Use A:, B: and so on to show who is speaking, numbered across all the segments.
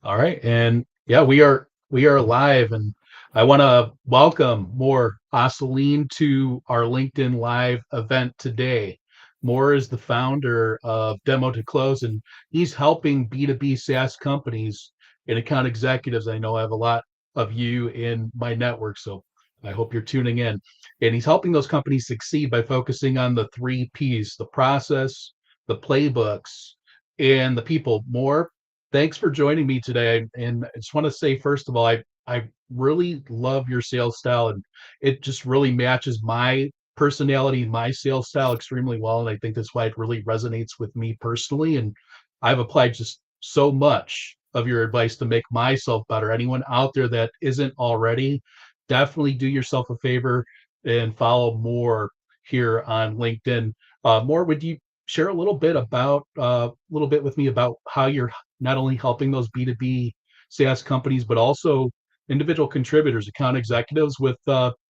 A: All right. And yeah, we are live and I want to welcome Moore Assouline to our LinkedIn Live event today. Moore is the founder of Demo to Close, and he's helping B2B SaaS companies and account executives. I know I have a lot of you in my network, so I hope you're tuning in. And he's helping those companies succeed by focusing on the three P's: the process, the playbooks, and the people. More, thanks for joining me today. And I just want to say, first of all, I really love your sales style, and it just really matches my personality and my sales style extremely well. And I think that's why it really resonates with me personally. And I've applied just so much of your advice to make myself better. Anyone out there that isn't already, definitely do yourself a favor and follow more here on LinkedIn. More, would you share a little bit with me about how you're not only helping those B2B SaaS companies, but also individual contributors, account executives with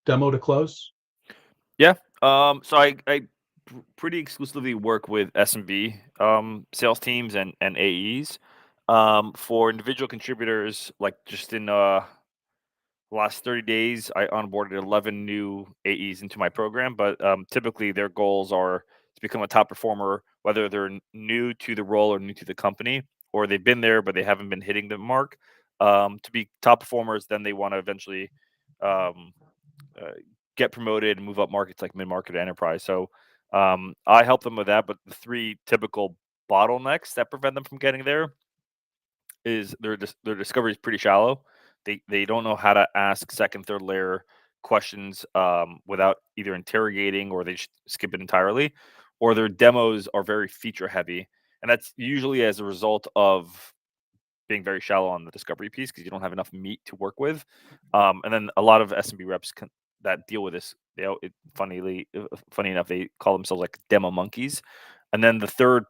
A: Demo to Close?
B: Yeah. So I pretty exclusively work with SMB sales teams and AEs. For individual contributors, like just in the last 30 days, I onboarded 11 new AEs into my program. But typically, their goals are to become a top performer, whether they're new to the role or new to the company, or they've been there but they haven't been hitting the mark. To be top performers, then they want to eventually um, uh, get promoted and move up markets like mid market enterprise. So I help them with that. But the three typical bottlenecks that prevent them from getting there is their discovery is pretty shallow. They don't know how to ask second, third layer questions without either interrogating, or they just skip it entirely, or their demos are very feature heavy, and that's usually as a result of being very shallow on the discovery piece because you don't have enough meat to work with. And then a lot of SMB reps that deal with this, funny enough, they call themselves like demo monkeys. And then the third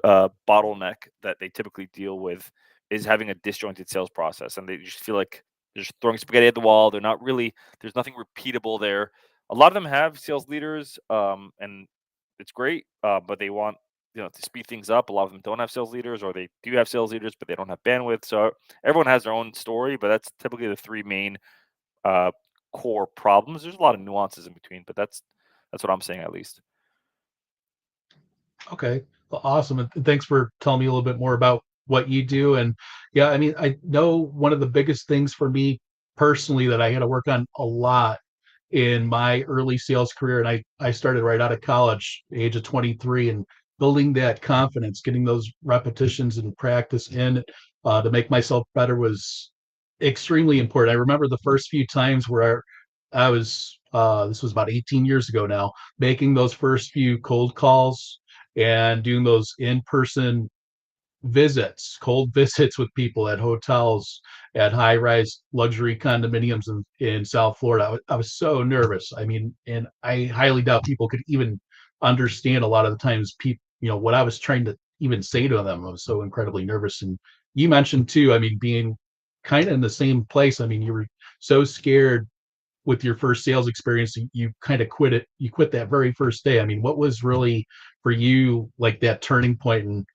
B: bottleneck that they typically deal with is having a disjointed sales process, and they just feel like they're just throwing spaghetti at the wall. They're not really There's nothing repeatable there. A lot of them have sales leaders, and it's great, but they want to speed things up. A lot of them don't have sales leaders, or they do have sales leaders, but they don't have bandwidth. So everyone has their own story, but that's typically the three main uh, core problems. There's a lot of nuances in between, but that's what I'm saying at least.
A: Okay, well, awesome. And thanks for telling me a little bit more about what you do. And yeah, I mean, I know one of the biggest things for me personally that I had to work on a lot in my early sales career, and I started right out of college, age of 23, and building that confidence, getting those repetitions and practice in to make myself better was extremely important. I remember the first few times where I was this was about 18 years ago now, making those first few cold calls and doing those in-person visits, cold visits with people at hotels, at high-rise luxury condominiums in South Florida. I was so nervous. I mean, and I highly doubt people could even understand a lot of the times people, what I was trying to even say to them. I was so incredibly nervous. And you mentioned too, I mean, being kind of in the same place. I mean, you were so scared with your first sales experience, you kind of quit it. You quit that very first day. I mean, what was really for you like that turning point, and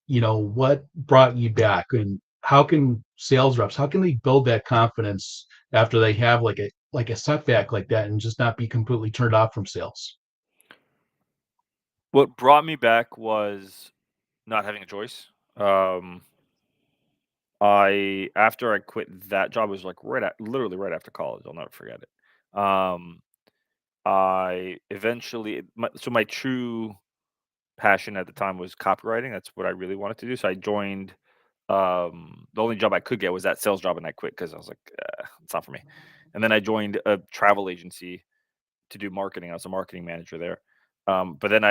A: what brought you back, and how can sales reps, how can they build that confidence after they have like a setback like that and just not be completely turned off from sales?
B: What brought me back was not having a choice. I After I quit that job, it was like literally right after college. I'll never forget it. I eventually, my true passion at the time was copywriting. That's what I really wanted to do. So I joined. The only job I could get was that sales job, and I quit because I was like, it's not for me. And then I joined a travel agency to do marketing. I was a marketing manager there. But then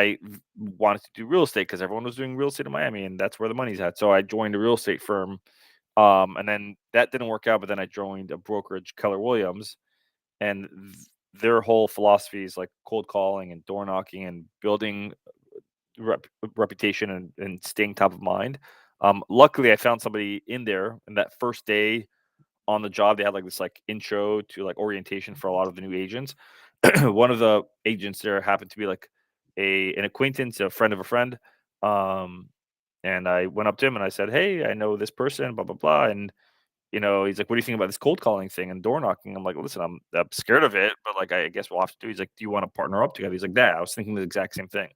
B: wanted to do real estate because everyone was doing real estate in Miami, and that's where the money's at. So I joined a real estate firm, and then that didn't work out. But then I joined a brokerage, Keller Williams, and their whole philosophy is like cold calling and door knocking and building reputation and staying top of mind. Luckily, I found somebody in there, and that first day on the job, they had like this like intro to like orientation for a lot of the new agents. One of the agents there happened to be like a an acquaintance, a friend of a friend. Um, And I went up to him and I said, "Hey, I know this person, blah blah blah." And he's like, "What do you think about this cold calling thing and door knocking?" I'm like, "Listen, I'm scared of it, but like, I guess we'll have to do." He's like, "Do you want to partner up together?" He's like, "Yeah, I was thinking the exact same thing."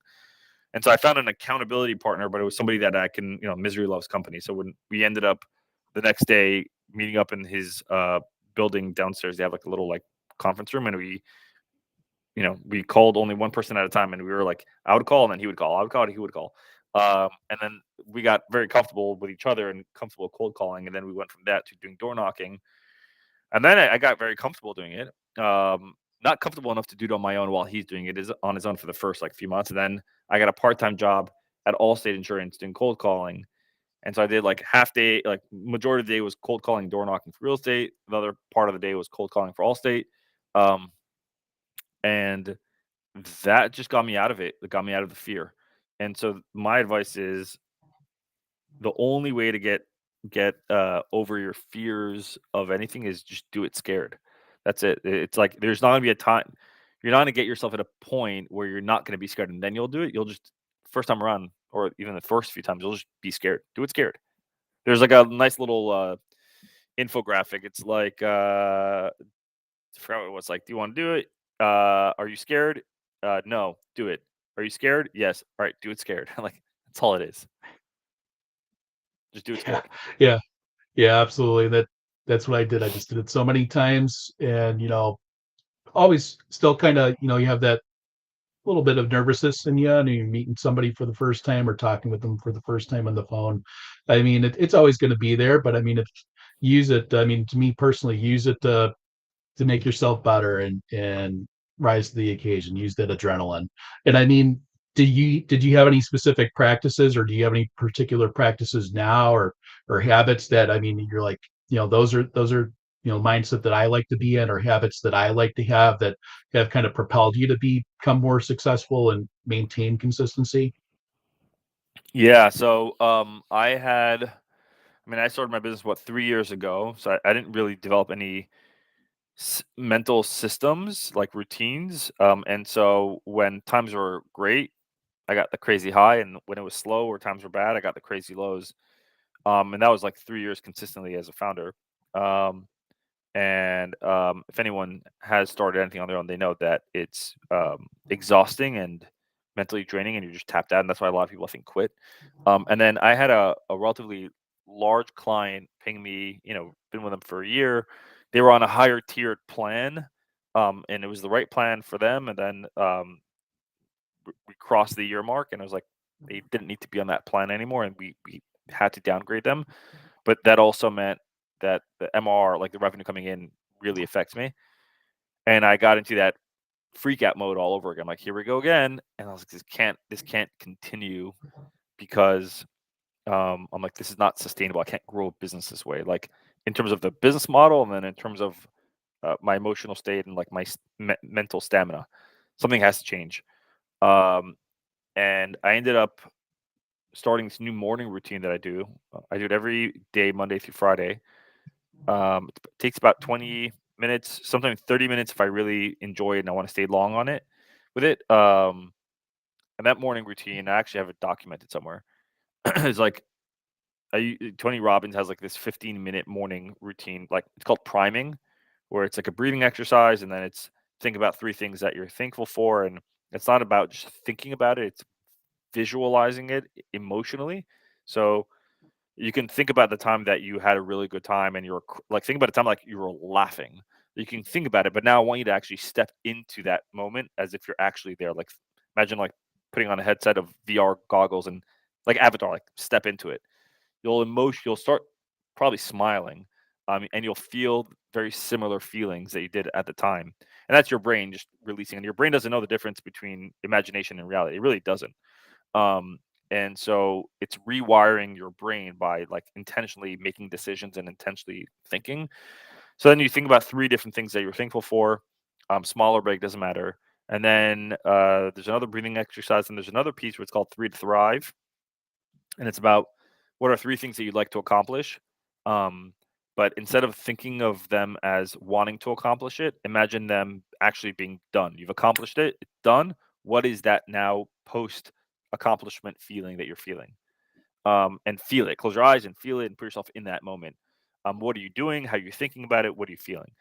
B: And so I found an accountability partner, but it was somebody that I can, misery loves company. So when we ended up the next day meeting up in his building downstairs, they have like a little like conference room, and we called only one person at a time, and we were like, I would call, and then he would call, I would call, and he would call. And then we got very comfortable with each other and comfortable cold calling, and then we went from that to doing door knocking, and then I got very comfortable doing it. Not comfortable enough to do it on my own while he's doing it is on his own for the first like few months, and then I got a part-time job at Allstate Insurance doing cold calling, and so I did like half day, like majority of the day was cold calling, door knocking for real estate. The other part of the day was cold calling for Allstate, um, and that just got me out of it. It got me out of the fear. And so my advice is the only way to get over your fears of anything is just do it scared. That's it. It's like there's not gonna be a time you're not gonna get yourself at a point where you're not gonna be scared and then you'll do it. You'll just first time around, or even the first few times, you'll just be scared. Do it scared. There's like a nice little infographic. It's like I forgot what it was like. Do you want to do it? Are you scared? No. Do it. Are you scared? Yes. All right. Do it scared. Like that's all it is. Just do it
A: Yeah,
B: scared.
A: yeah, yeah, absolutely. That's what I did. I just did it so many times, and always still kind of you have that little bit of nervousness in you, and you're meeting somebody for the first time or talking with them for the first time on the phone. I mean, it's always going to be there, but I mean, if use it. I mean, to me personally, use it to make yourself better and rise to the occasion. Use that adrenaline. And I mean, did you have any specific practices, or do you have any particular practices now, or habits that I mean you're like, those are mindset that I like to be in, or habits that I like to that have kind of propelled you to become more successful and maintain consistency?
B: Yeah. So I started my business what 3 years ago. So I didn't really develop any mental systems like routines. And so when times were great, I got the crazy high, and when it was slow or times were bad, I got the crazy lows. And that was like 3 years consistently as a founder. Um, And if anyone has started anything on their own, they know that it's exhausting and mentally draining, and you're just tapped out. And that's why a lot of people, I think, quit. And then I had a relatively large client paying me, been with them for a year. They were on a higher tiered plan, and it was the right plan for them. And then we crossed the year mark, and I was like, they didn't need to be on that plan anymore, and we had to downgrade them. But that also meant that the MR, like the revenue coming in, really affects me. And I got into that freak out mode all over again. Like, here we go again. And I was like, this can't continue because I'm like, this is not sustainable. I can't grow a business this way. Like in terms of the business model, and then in terms of my emotional state and like my mental stamina, something has to change. Um, and I ended up starting this new morning routine that I do. I do it every day, Monday through Friday. It takes about 20 minutes, sometimes 30 minutes if I really enjoy it and I want to stay long on it with it. And that morning routine, I actually have it documented somewhere. It's like Tony Robbins has like this 15-minute morning routine, like it's called priming, where it's like a breathing exercise, and then it's think about three things that you're thankful for, and it's not about just thinking about it; it's visualizing it emotionally. So you can think about the time that you had a really good time, and like think about a time like you were laughing. You can think about it, but now I want you to actually step into that moment as if you're actually there. Like imagine like putting on a headset of VR goggles and like Avatar, like step into it. You'll start probably smiling, and you'll feel very similar feelings that you did at the time. And that's your brain just releasing. And your brain doesn't know the difference between imagination and reality. It really doesn't. Um, and so it's rewiring your brain by like intentionally making decisions and intentionally thinking. So then you think about three different things that you're thankful for, small or big, doesn't matter. And then there's another breathing exercise, and there's another piece where it's called Three to Thrive, and it's about what are three things that you'd like to accomplish. Um, but instead of thinking of them as wanting to accomplish it, imagine them actually being done. You've accomplished it, it's done. What is that now post accomplishment feeling that you're feeling? and feel it. Close your eyes and feel it and put yourself in that moment. What are you doing? How are you thinking about it? What are you feeling?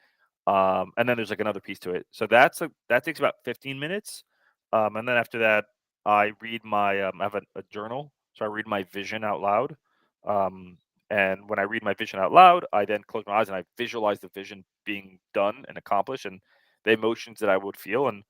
B: And then there's like another piece to it. So that takes about 15 minutes. And then after that, I read my I have a journal, so I read my vision out loud. Um, and when I read my vision out loud, I then close my eyes and I visualize the vision being done and accomplished, and the emotions that I would feel. And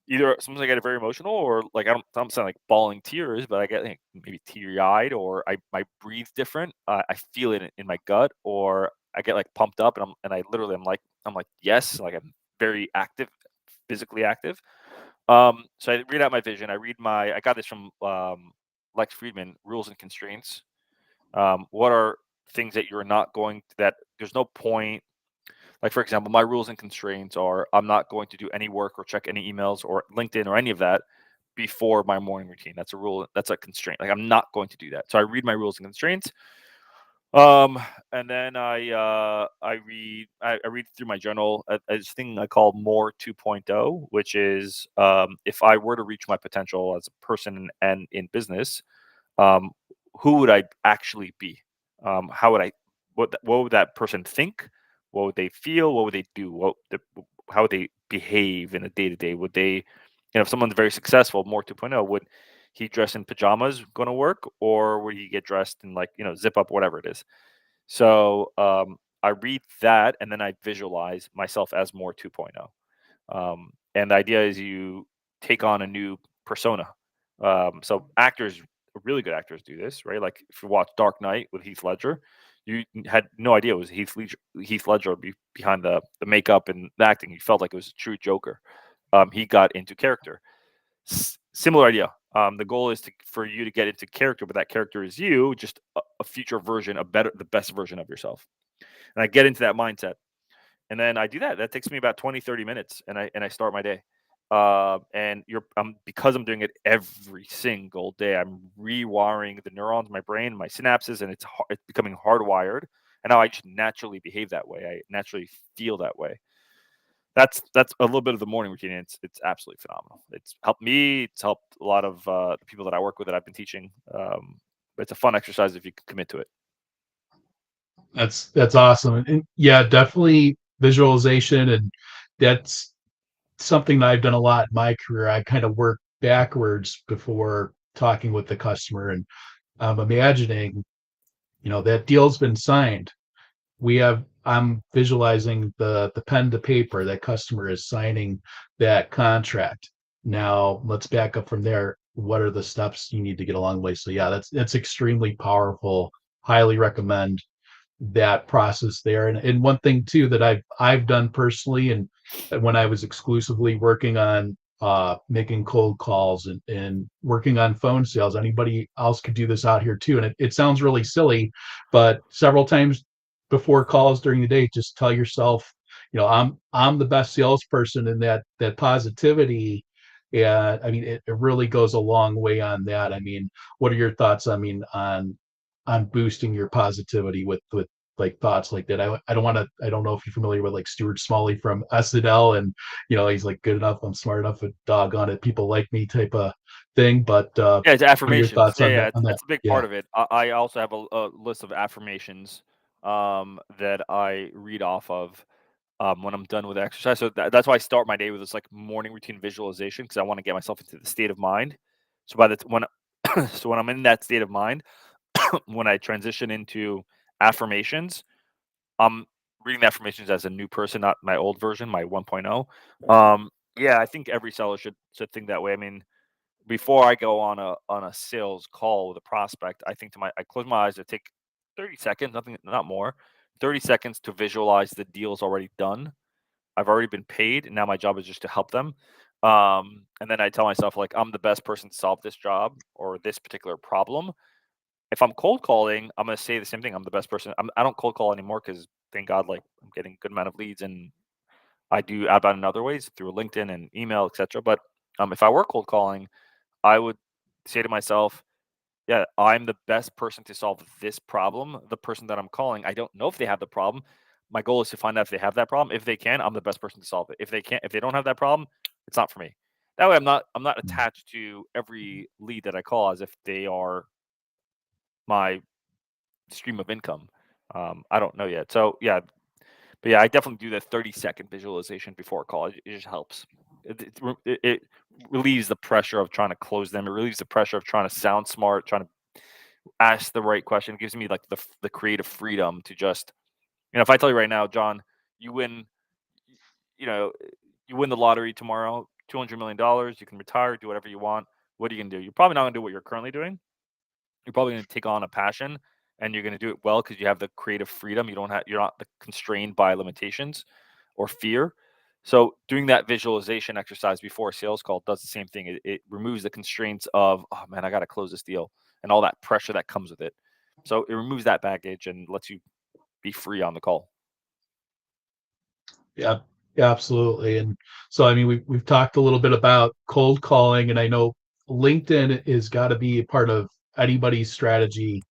B: either sometimes I get very emotional, or like I'm saying like bawling tears, but I get like, maybe teary eyed, or I breathe different. I feel it in my gut, or I get like pumped up, and I literally I'm like yes, like I'm very active, physically active. So I read out my vision. I got this from Lex Friedman, Rules and Constraints. What are things that you're not going that there's no point, like, for example, my rules and constraints are I'm not going to do any work or check any emails or LinkedIn or any of that before my morning routine. That's a rule. That's a constraint. Like, I'm not going to do that. So I read my rules and constraints. Um, and then I read through my journal this thing I call More 2.0, which is if I were to reach my potential as a person and in business, um, who would I actually be? How would I? What would that person think? What would they feel? What would they do? How would they behave in a day to day? Would they, if someone's very successful, more 2.0, would he dress in pajamas going to work, or would he get dressed in like zip up, whatever it is? So I read that, and then I visualize myself as more 2.0. And the idea is you take on a new persona. So actors, really good actors, do this, right? Like if you watch Dark Knight with Heath Ledger, you had no idea it was Heath Ledger behind the makeup and the acting. You felt like it was a true Joker. He got into character. Similar idea. The goal is for you to get into character, but that character is you, just a future version, the best version of yourself. And I get into that mindset, and then I do that. That takes me about 20, 30 minutes, and I start my day. And because I'm doing it every single day, I'm rewiring the neurons in my brain, my synapses, and it's becoming hardwired. And now I just naturally behave that way. I naturally feel that way. That's a little bit of the morning routine. And it's absolutely phenomenal. It's helped me. It's helped a lot of the people that I work with that I've been teaching. But it's a fun exercise if you can commit to it.
A: That's awesome. And yeah, definitely visualization, and that's something that I've done a lot in my career. I kind of work backwards before talking with the customer, and I'm imagining, that deal's been signed. I'm visualizing the pen to paper, that customer is signing that contract. Now let's back up from there. What are the steps you need to get along the way? So yeah, that's extremely powerful. Highly recommend that process there. And one thing too that I've done personally, and when I was exclusively working on making cold calls and working on phone sales, anybody else could do this out here too. And it sounds really silly, but several times before calls during the day, just tell yourself, I'm the best salesperson, and that positivity. Yeah, I mean, it really goes a long way on that. I mean, what are your thoughts? I mean, on boosting your positivity with like thoughts like that. I don't know if you're familiar with like Stuart Smalley from SNL, and he's like, good enough, I'm smart enough, and doggone it, people like me type of thing. But
B: Yeah, it's
A: what are your
B: affirmations.
A: thoughts
B: Yeah,
A: on
B: yeah,
A: that on that?
B: it's a big
A: Yeah.
B: part of it. I also have a list of affirmations that I read off of when I'm done with exercise. So that's why I start my day with this like morning routine visualization, because I want to get myself into the state of mind. So when so when I'm in that state of mind, when I transition into affirmations, I'm reading the affirmations as a new person, not my old version, my 1.0. Yeah, I think every seller should think that way. I mean, before I go on a sales call with a prospect, I close my eyes. I take 30 seconds, nothing, not more, 30 seconds to visualize the deal's already done. I've already been paid, and now my job is just to help them. And then I tell myself like I'm the best person to solve this job or this particular problem. If I'm cold calling, I'm gonna say the same thing. I'm the best person. I don't cold call anymore because thank God, like I'm getting a good amount of leads, and I do outbound in other ways through LinkedIn and email, etc. But if I were cold calling, I would say to myself, yeah, I'm the best person to solve this problem. The person that I'm calling, I don't know if they have the problem. My goal is to find out if they have that problem. If they can, I'm the best person to solve it. If they can't, if they don't have that problem, it's not for me. That way I'm not attached to every lead that I call as if they are my stream of income. I don't know yet. So yeah, but yeah, I definitely do the 30-second visualization before a call. It just helps. It relieves the pressure of trying to close them. It relieves the pressure of trying to sound smart, trying to ask the right question. It gives me like the creative freedom to just, if I tell you right now, John, you win, you know, you win the lottery tomorrow, $200 million, you can retire, do whatever you want. What are you gonna do? You're probably not gonna do what you're currently doing. You're probably gonna take on a passion, and you're gonna do it well because you have the creative freedom. You're not constrained by limitations or fear. So doing that visualization exercise before a sales call does the same thing. It removes the constraints of, oh man, I got to close this deal, and all that pressure that comes with it. So it removes that baggage and lets you be free on the call.
A: Yeah, yeah, absolutely. And so, I mean, we've talked a little bit about cold calling, and I know LinkedIn is got to be a part of anybody's strategy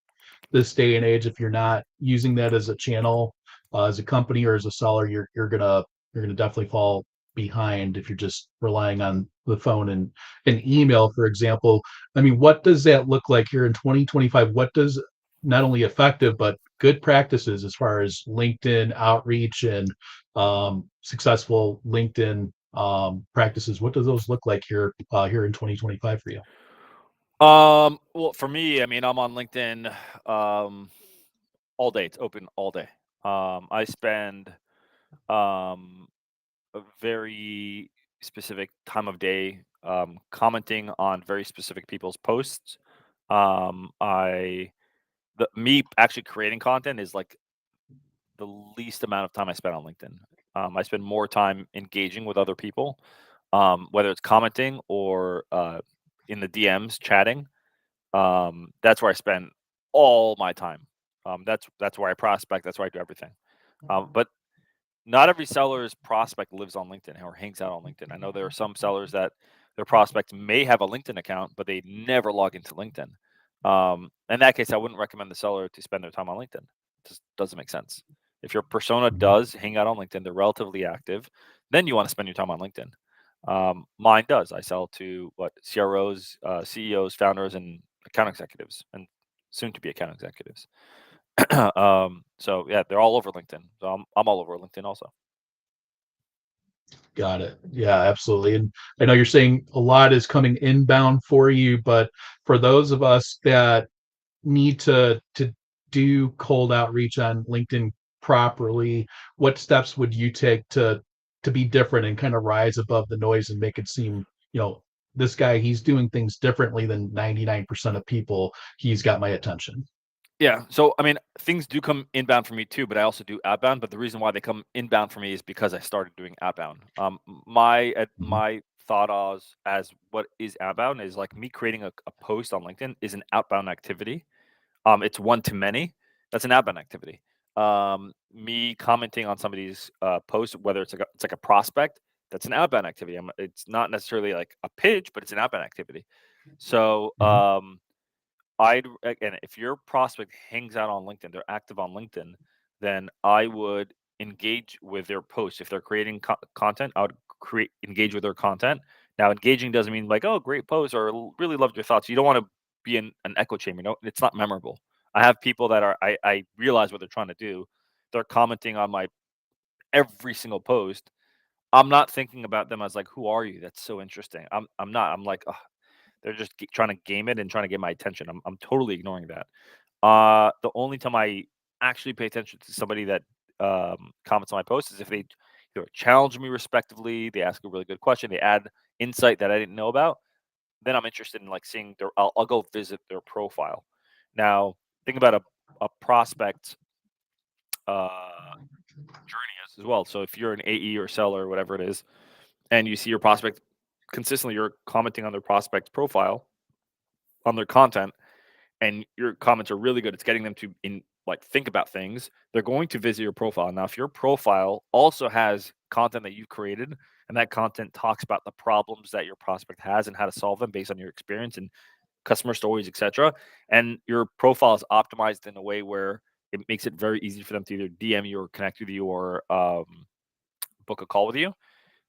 A: this day and age. If you're not using that as a channel, as a company or as a seller, you're gonna definitely fall behind if you're just relying on the phone and email, for example. I mean, what does that look like here in 2025? What does not only effective but good practices as far as LinkedIn outreach and successful LinkedIn practices? What does those look like here in 2025 for you?
B: Well, for me, I mean, I'm on LinkedIn all day. It's open all day. I spend a very specific time of day commenting on very specific people's posts. I the me actually creating content is like the least amount of time I spend on LinkedIn. I spend more time engaging with other people, whether it's commenting or in the DMs chatting. That's where I spend all my time. That's where I prospect. That's where I do everything. But not every seller's prospect lives on LinkedIn or hangs out on LinkedIn. I know there are some sellers that their prospect may have a LinkedIn account, but they never log into LinkedIn. In that case, I wouldn't recommend the seller to spend their time on LinkedIn. It just doesn't make sense. If your persona
A: Mhm.
B: does hang out on LinkedIn, they're relatively active, then you want to spend your time on LinkedIn. Mine does. I sell to what CROs, CEOs, founders, and account executives, and soon to be account executives. So yeah, they're all over LinkedIn. So I'm all over LinkedIn also.
A: Got it. Yeah, absolutely. And I know you're saying a lot is coming inbound for you, but for those of us that need to do cold outreach on LinkedIn properly, what steps would you take to be different and kind of rise above the noise and make it seem, you know, this guy, he's doing things differently than 99% of people. He's got my attention.
B: Yeah. So I mean, things do come inbound for me too, but I also do outbound. But the reason why they come inbound for me is because I started doing outbound.
A: Mhm.
B: My thought as what is outbound is like me creating a post on LinkedIn is an outbound activity. It's one to many. That's an outbound activity. Me commenting on somebody's post, whether it's like a prospect, that's an outbound activity. It's not necessarily like a pitch, but it's an outbound activity. So
A: Mhm.
B: I'd again, if your prospect hangs out on LinkedIn, they're active on LinkedIn, then I would engage with their posts. If they're creating content, I would create engage with their content. Now, engaging doesn't mean like, oh, great post or really loved your thoughts. You don't want to be in an echo chamber. No, it's not memorable. I have people that are I realize what they're trying to do. They're commenting on my every single post. I'm not thinking about them as like, who are you? That's so interesting. I'm not. I'm like, they're just trying to game it and trying to get my attention. I'm totally ignoring that. The only time I actually pay attention to somebody that comments on my post is if they either challenge me respectively, they ask a really good question, they add insight that I didn't know about. Then I'm interested in like seeing their. I'll go visit their profile. Now, think about a prospect journey as well. So if you're an AE or seller or whatever it is, and you see your prospect consistently, you're commenting on their prospect profile on their content and your comments are really good, it's getting them to think about things. They're going to visit your profile. Now, if your profile also has content that you've created and that content talks about the problems that your prospect has and how to solve them based on your experience and customer stories, etc., and your profile is optimized in a way where it makes it very easy for them to either DM you or connect with you or book a call with you,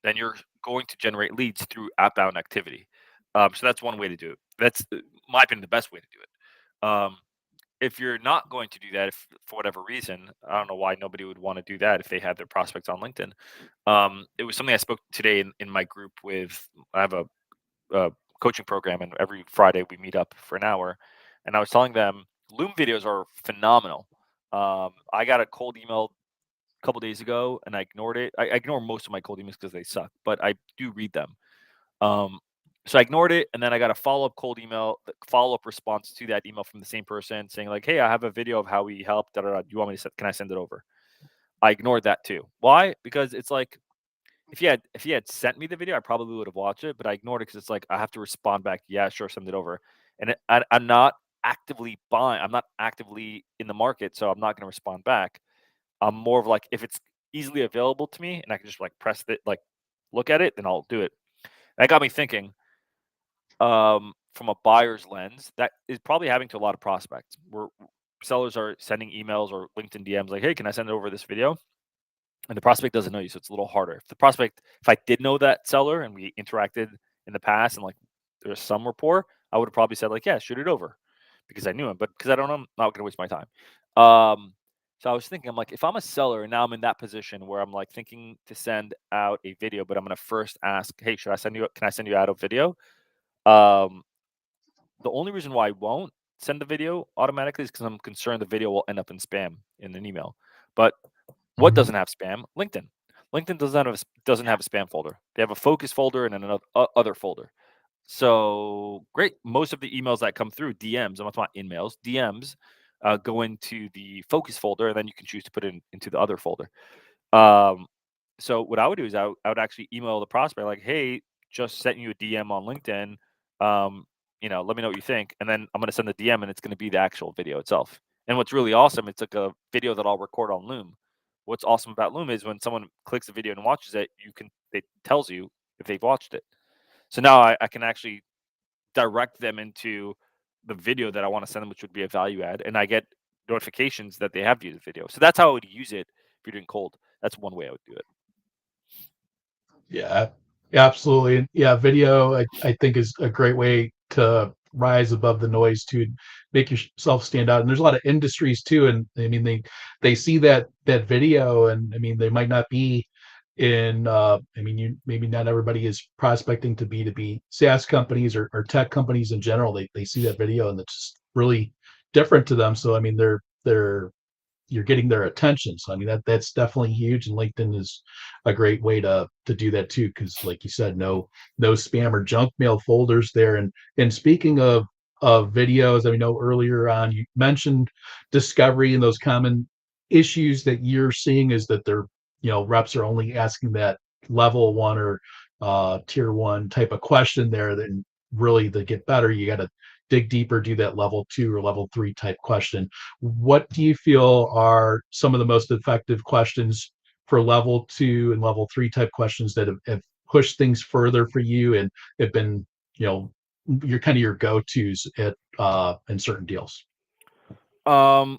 B: then you're going to generate leads through outbound activity. So that's one way to do it. That's, my opinion, the best way to do it. if you're not going to do that, if for whatever reason, I don't know why nobody would want to do that if they had their prospects on LinkedIn. It was something I spoke today in my group with. I have a coaching program, and every Friday we meet up for an hour. And I was telling them Loom videos are phenomenal. I got a cold email a couple days ago, and I ignored it. I ignore most of my cold emails because they suck, but I do read them. Um, so I ignored it, and then I got a follow-up cold email, follow-up response to that email from the same person saying like, "Hey, I have a video of how we helped. Da, da, da. Do you want me to? Can I send it over?" I ignored that too. Why? Because it's like if he had sent me the video, I probably would have watched it, but I ignored it because it's like I have to respond back. Yeah, sure, send it over. And I'm not actively buying. I'm not actively in the market, so I'm not going to respond back. I'm more of like if it's easily available to me and I can just like press it, like look at it, then I'll do it. That got me thinking. From a buyer's lens, that is probably happening to a lot of prospects. Where sellers are sending emails or LinkedIn DMs like, "Hey, can I send over this video?" And the prospect doesn't know you, so it's a little harder. If I did know that seller and we interacted in the past and like there's some rapport, I would have probably said like, "Yeah, shoot it over," because I knew him. But because I don't know him, I'm not gonna waste my time. Um, so I was thinking, I'm like, if I'm a seller and now I'm in that position where I'm like thinking to send out a video, but I'm gonna first ask, "Hey, should I send you? Can I send you out a video?" Um, the only reason why I won't send the video automatically is because I'm concerned the video will end up in spam in an email. But what
A: Mhm.
B: doesn't have spam? LinkedIn. LinkedIn doesn't have a spam folder. They have a focus folder and another other folder. So great. Most of the emails that come through DMs, I'm not talking about in-mails, DMs go into the focus folder, and then you can choose to put it into the other folder. Um, so what I would do is I would actually email the prospect like, "Hey, just sent you a DM on LinkedIn. Um, let me know what you think." And then I'm going to send the DM, and it's going to be the actual video itself. And what's really awesome, it's like a video that I'll record on Loom. What's awesome about Loom is when someone clicks the video and watches it, it tells you if they've watched it. So now I can actually direct them into the video that I want to send them, which would be a value add, and I get notifications that they have viewed the video. So that's how I would use it if you're doing cold. That's one way I would do it.
A: Yeah, yeah, absolutely. And yeah, video I think is a great way to rise above the noise to make yourself stand out. And there's a lot of industries too, and I mean they see that video, and I mean they might not be in. I mean, you maybe not everybody is prospecting to B2B SaaS companies or tech companies in general. They see that video and it's just really different to them. So I mean they're you're getting their attention. So I mean that's definitely huge, and LinkedIn is a great way to do that too. Because like you said, no spam or junk mail folders there. And speaking of videos, I know earlier on you mentioned discovery and those common issues that you're seeing is that they're reps are only asking that level one or tier one type of question there. Then really to get better, you got to dig deeper, do that level two or level three type question. What do you feel are some of the most effective questions for level two and level three type questions that have pushed things further for you and have been, you know, your kind of your go-tos at in certain deals?
B: Um,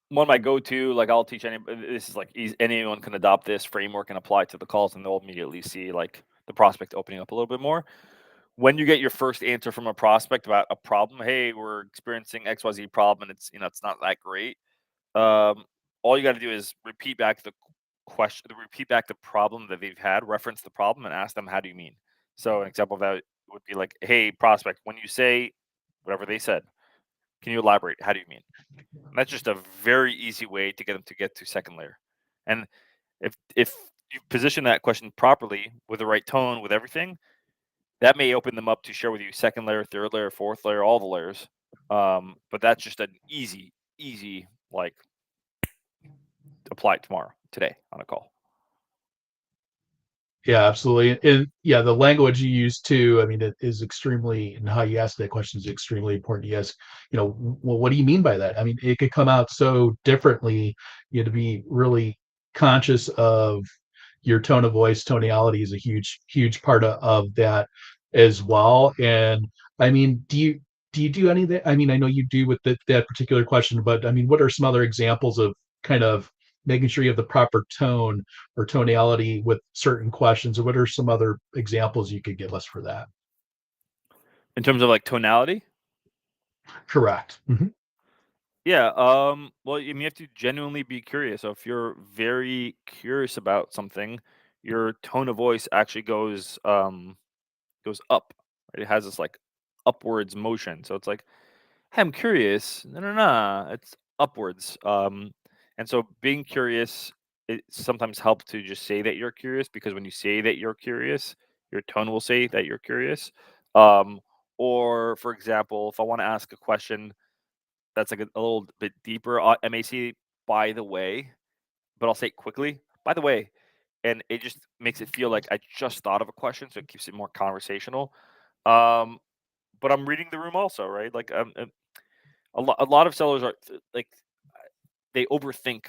B: One of my go-to, like I'll teach anybody. This is like anyone can adopt this framework and apply it to the calls, and they'll immediately see like the prospect opening up a little bit more. When you get your first answer from a prospect about a problem, hey, we're experiencing XYZ problem, and it's not that great. Um, all you got to do is repeat back the problem that they've had, reference the problem, and ask them, "How do you mean?" So an example of that would be like, "Hey, prospect, when you say whatever they said, can you elaborate? How do you mean?" And that's just a very easy way to get them to get to second layer. And if you position that question properly with the right tone, with everything, that may open them up to share with you second layer, third layer, fourth layer, all the layers. But that's just an easy like apply it tomorrow, today on a call.
A: Yeah, absolutely. And yeah, the language you use too, I mean, it is extremely, and how you ask that question is extremely important. You ask, well, what do you mean by that? I mean, it could come out so differently. You have to be really conscious of your tone of voice. Tonality is a huge part of that as well. And I mean, do you do any of that? I mean, I know you do with that particular question, but I mean, what are some other examples of kind of making sure you have the proper tone or tonality with certain questions? Or what are some other examples you could give us for that?
B: In terms of like tonality,
A: Correct. Mhm.
B: Yeah. Well, I mean, you have to genuinely be curious. So if you're very curious about something, your tone of voice actually goes up. Right? It has this like upwards motion. So it's like, "Hey, I'm curious." No, no, no. It's upwards. And so being curious, it sometimes helps to just say that you're curious, because when you say that you're curious, your tone will say that you're curious. Um, or for example, if I want to ask a question that's like a little bit deeper, I may say, "By the way," but I'll say it quickly. By the way, and it just makes it feel like I just thought of a question, so it keeps it more conversational. Um, but I'm reading the room also, right? Like, a lot of sellers are like, they overthink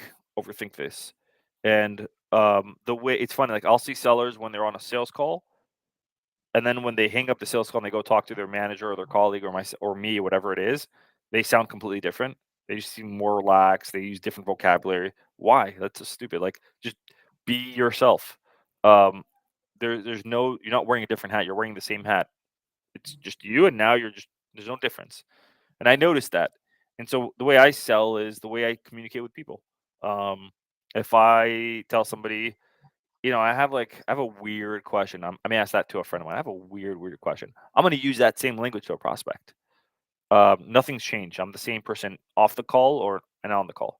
B: this, and the way it's funny, like I'll see sellers when they're on a sales call, and then when they hang up the sales call and they go talk to their manager or their colleague or or me, whatever it is, they sound completely different. They just seem more relaxed. They use different vocabulary. Why? That's just stupid. Like, just be yourself. Um, there's no, you're not wearing a different hat. You're wearing the same hat. It's just you, and now you're just, there's no difference. And I noticed that. And so the way I sell is the way I communicate with people. Um, if I tell somebody, I have a weird question. I may ask that to a friend of mine. I have a weird question. I'm going to use that same language to a prospect. Nothing's changed. I'm the same person off the call or and on the call.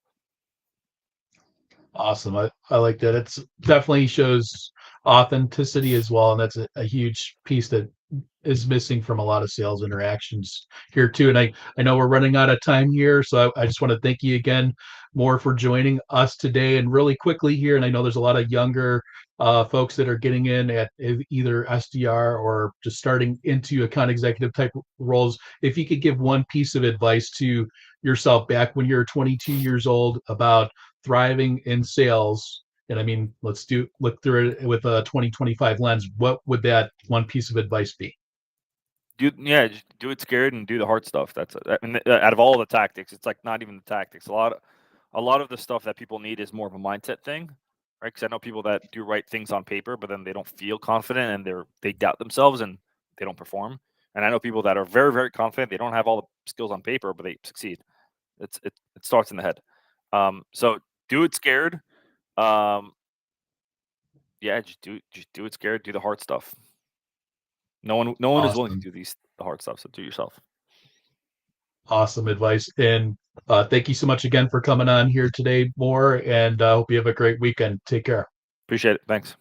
A: Awesome. I like that. It's definitely shows authenticity as well, and that's a huge piece that is missing from a lot of sales interactions here too. And I know we're running out of time here, so I just want to thank you again more for joining us today. And really quickly here, and I know there's a lot of younger folks that are getting in at either SDR or just starting into account executive type roles. If you could give one piece of advice to yourself back when you're 22 years old about thriving in sales, and I mean, look through it with a 2025 lens, what would that one piece of advice be?
B: Yeah, just do it scared and do the hard stuff. I mean, out of all the tactics, it's like not even the tactics. A lot of the stuff that people need is more of a mindset thing, right? Because I know people that do write things on paper, but then they don't feel confident and they doubt themselves and they don't perform. And I know people that are very, very confident. They don't have all the skills on paper, but they succeed. It starts in the head. So do it scared. Um, yeah, just do it scared. Do the hard stuff. No one is willing to
A: Awesome.
B: do the hard stuff. So do it yourself.
A: Awesome advice. And thank you so much again for coming on here today, more. And hope you have a great weekend. Take care.
B: Appreciate it. Thanks.